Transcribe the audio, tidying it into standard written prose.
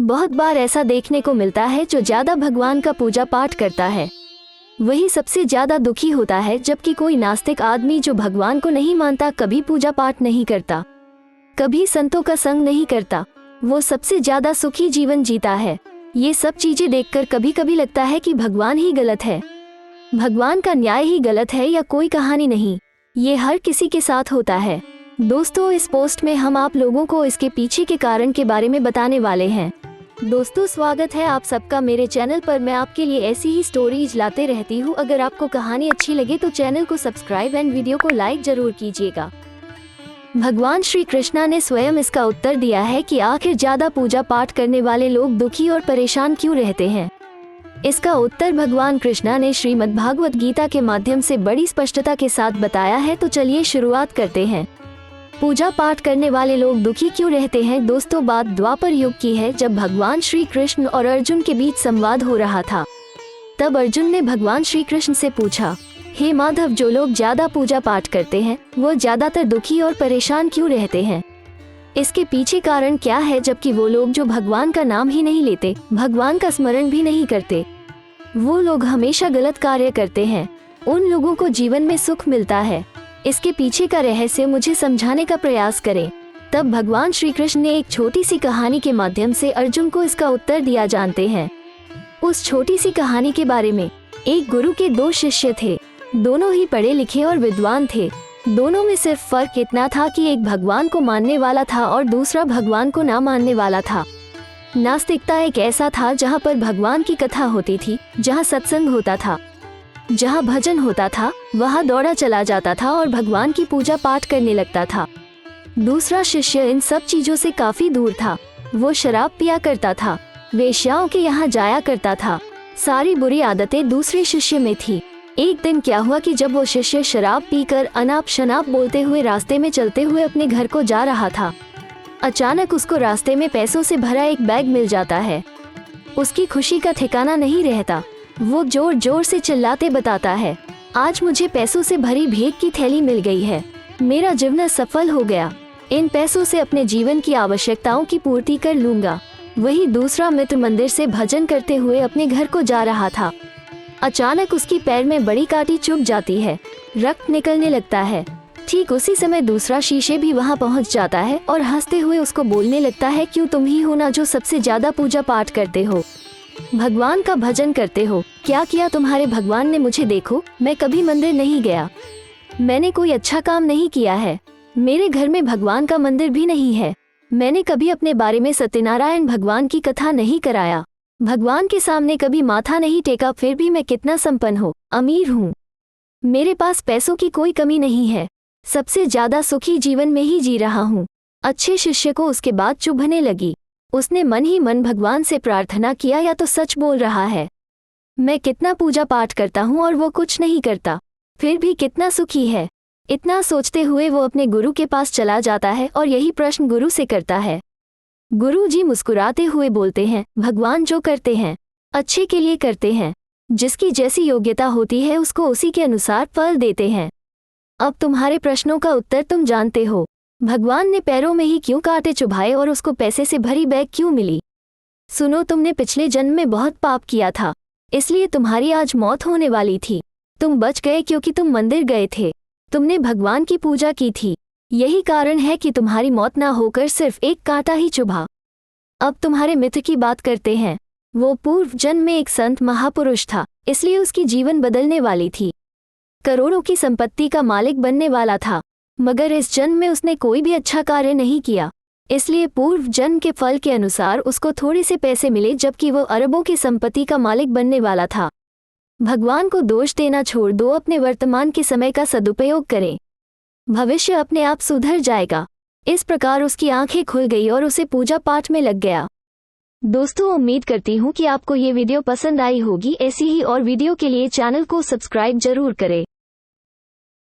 बहुत बार ऐसा देखने को मिलता है जो ज्यादा भगवान का पूजा पाठ करता है वही सबसे ज्यादा दुखी होता है, जबकि कोई नास्तिक आदमी जो भगवान को नहीं मानता, कभी पूजा पाठ नहीं करता, कभी संतों का संग नहीं करता, वो सबसे ज्यादा सुखी जीवन जीता है। ये सब चीजें देखकर कभी कभी लगता है कि भगवान ही गलत है, भगवान का न्याय ही गलत है या कोई कहानी नहीं। ये हर किसी के साथ होता है। दोस्तों, इस पोस्ट में हम आप लोगों को इसके पीछे के कारण के बारे में बताने वाले हैं। दोस्तों, स्वागत है आप सबका मेरे चैनल पर। मैं आपके लिए ऐसी ही स्टोरीज लाते रहती हूँ। अगर आपको कहानी अच्छी लगे तो चैनल को सब्सक्राइब एंड वीडियो को लाइक जरूर कीजिएगा। भगवान श्री कृष्णा ने स्वयं इसका उत्तर दिया है कि आखिर ज्यादा पूजा पाठ करने वाले लोग दुखी और परेशान क्यों रहते हैं। इसका उत्तर भगवान कृष्णा ने श्रीमद् भागवत गीता के माध्यम से बड़ी स्पष्टता के साथ बताया है। तो चलिए शुरुआत करते हैं। पूजा पाठ करने वाले लोग दुखी क्यों रहते हैं। दोस्तों, बात द्वापर युग की है, जब भगवान श्री कृष्ण और अर्जुन के बीच संवाद हो रहा था। तब अर्जुन ने भगवान श्री कृष्ण से पूछा, हे माधव, जो लोग ज्यादा पूजा पाठ करते हैं वो ज्यादातर दुखी और परेशान क्यों रहते हैं। इसके पीछे कारण क्या है, जबकि वो लोग जो भगवान का नाम ही नहीं लेते, भगवान का स्मरण भी नहीं करते, वो लोग हमेशा गलत कार्य करते हैं, उन लोगों को जीवन में सुख मिलता है। इसके पीछे का रहस्य मुझे समझाने का प्रयास करें। तब भगवान श्री कृष्ण ने एक छोटी सी कहानी के माध्यम से अर्जुन को इसका उत्तर दिया। जानते हैं उस छोटी सी कहानी के बारे में। एक गुरु के दो शिष्य थे, दोनों ही पढ़े लिखे और विद्वान थे। दोनों में सिर्फ फर्क इतना था कि एक भगवान को मानने वाला था और दूसरा भगवान को ना मानने वाला था। नास्तिकता एक ऐसा था जहाँ पर भगवान की कथा होती थी, जहाँ सत्संग होता था, जहाँ भजन होता था, वहाँ दौड़ा चला जाता था और भगवान की पूजा पाठ करने लगता था। दूसरा शिष्य इन सब चीजों से काफी दूर था। वो शराब पिया करता था, वेश्याओं के यहाँ जाया करता था। सारी बुरी आदतें दूसरे शिष्य में थी। एक दिन क्या हुआ कि जब वो शिष्य शराब पीकर अनाप शनाप बोलते हुए रास्ते में चलते हुए अपने घर को जा रहा था, अचानक उसको रास्ते में पैसों से भरा एक बैग मिल जाता है। उसकी खुशी का ठिकाना नहीं रहता। वो जोर जोर से चिल्लाते बताता है, आज मुझे पैसों से भरी भेंट की थैली मिल गई है, मेरा जीवन सफल हो गया, इन पैसों से अपने जीवन की आवश्यकताओं की पूर्ति कर लूंगा। वही दूसरा मित्र मंदिर से भजन करते हुए अपने घर को जा रहा था। अचानक उसकी पैर में बड़ी कांटी चुभ जाती है, रक्त निकलने लगता है। ठीक उसी समय दूसरा शीशे भी वहां पहुंच जाता है और हंसते हुए उसको बोलने लगता है, क्यों तुम ही हो ना जो सबसे ज्यादा पूजा पाठ करते हो, भगवान का भजन करते हो। क्या किया तुम्हारे भगवान ने, मुझे देखो, मैं कभी मंदिर नहीं गया, मैंने कोई अच्छा काम नहीं किया है, मेरे घर में भगवान का मंदिर भी नहीं है, मैंने कभी अपने बारे में सत्यनारायण भगवान की कथा नहीं कराया, भगवान के सामने कभी माथा नहीं टेका, फिर भी मैं कितना संपन्न हूँ, अमीर हूँ, मेरे पास पैसों की कोई कमी नहीं है, सबसे ज्यादा सुखी जीवन में ही जी रहा हूँ। अच्छे शिष्य को उसके बाद चुभने लगी। उसने मन ही मन भगवान से प्रार्थना किया, या तो सच बोल रहा है, मैं कितना पूजा पाठ करता हूँ और वो कुछ नहीं करता, फिर भी कितना सुखी है। इतना सोचते हुए वो अपने गुरु के पास चला जाता है और यही प्रश्न गुरु से करता है। गुरु जी मुस्कुराते हुए बोलते हैं, भगवान जो करते हैं अच्छे के लिए करते हैं, जिसकी जैसी योग्यता होती है उसको उसी के अनुसार फल देते हैं। अब तुम्हारे प्रश्नों का उत्तर तुम जानते हो। भगवान ने पैरों में ही क्यों कांटे चुभाए और उसको पैसे से भरी बैग क्यों मिली। सुनो, तुमने पिछले जन्म में बहुत पाप किया था, इसलिए तुम्हारी आज मौत होने वाली थी। तुम बच गए क्योंकि तुम मंदिर गए थे, तुमने भगवान की पूजा की थी, यही कारण है कि तुम्हारी मौत ना होकर सिर्फ एक कांटा ही चुभा। अब तुम्हारे मित्र की बात करते हैं। वो पूर्व जन्म में एक संत महापुरुष था, इसलिए उसकी जीवन बदलने वाली थी। करोड़ों की संपत्ति का मालिक बनने वाला था, मगर इस जन्म में उसने कोई भी अच्छा कार्य नहीं किया, इसलिए पूर्व जन्म के फल के अनुसार उसको थोड़े से पैसे मिले, जबकि वो अरबों की संपत्ति का मालिक बनने वाला था। भगवान को दोष देना छोड़ दो, अपने वर्तमान के समय का सदुपयोग करें, भविष्य अपने आप सुधर जाएगा। इस प्रकार उसकी आंखें खुल गई और उसे पूजा पाठ में लग गया। दोस्तों, उम्मीद करती हूँ कि आपको ये वीडियो पसंद आई होगी। ऐसी ही और वीडियो के लिए चैनल को सब्सक्राइब जरूर करें।